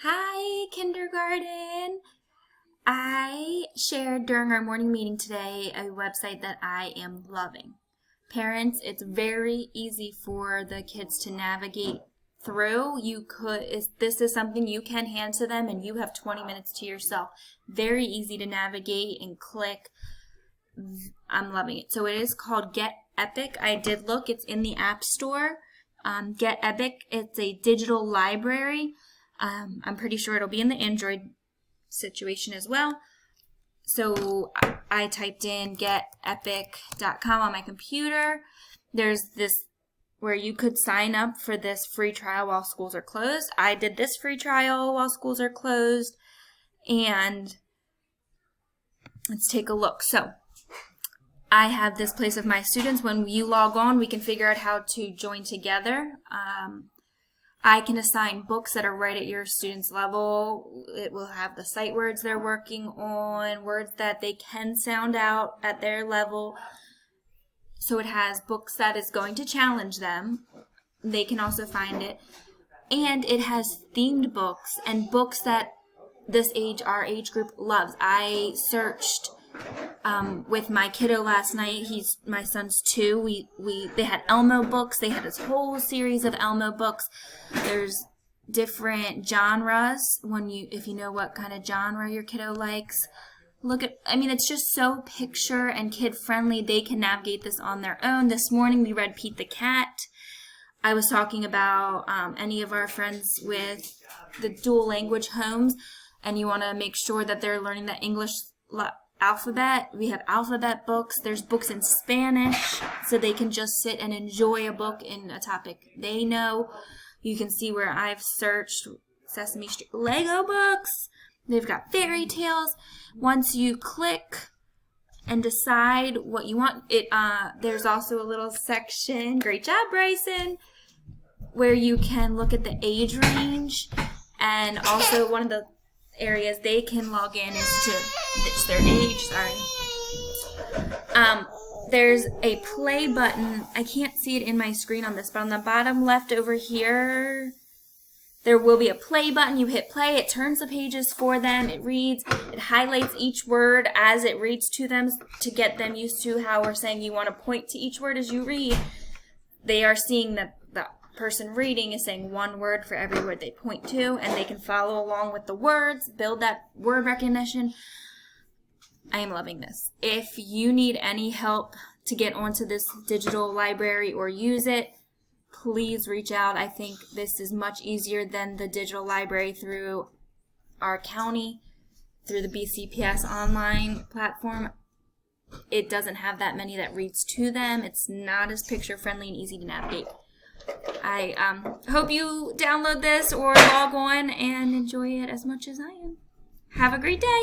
Hi, kindergarten. I shared during our morning meeting today a website that I am loving. Parents, it's very easy for the kids to navigate through. This is something you can hand to them and you have 20 minutes to yourself. Very easy to navigate and click. I'm loving it. So it is called GetEpic. I did look. It's in the App Store. GetEpic. It's a digital library. I'm pretty sure it'll be in the Android situation as well. So I typed in getepic.com on my computer. There's this where you could sign up for this free trial while schools are closed. I did this free trial while schools are closed. And let's take a look. So I have this place of my students. When you log on, we can figure out how to join together. I can assign books that are right at your student's level. It will have the sight words they're working on, words that they can sound out at their level. So it has books that is going to challenge them. They can also find it. And it has themed books and books that our age group loves. I searched with my kiddo last night. My son's 2. They had Elmo books. They had this whole series of Elmo books. There's different genres. If you know what kind of genre your kiddo likes, it's just so picture and kid friendly. They can navigate this on their own. This morning we read Pete the Cat. I was talking about any of our friends with the dual language homes, and you want to make sure that they're learning the English alphabet. We have alphabet books. There's books in Spanish, so they can just sit and enjoy a book in a topic they know. You can see where I've searched Sesame Street Lego books. They've got fairy tales. Once you click and decide what you want, there's also a little section, great job, Bryson, where you can look at the age range, and also one of the areas they can log in is to their age. There's a play button. I can't see it in my screen on this, but on the bottom left over here, there will be a play button. You hit play. It turns the pages for them. It reads. It highlights each word as it reads to them to get them used to how we're saying you want to point to each word as you read. They are seeing that the person reading is saying one word for every word they point to, and they can follow along with the words, build that word recognition. I am loving this. If you need any help to get onto this digital library or use it, please reach out. I think this is much easier than the digital library through our county, through the BCPS online platform. It doesn't have that many that reads to them. It's not as picture friendly and easy to navigate. I hope you download this or log on and enjoy it as much as I am. Have a great day.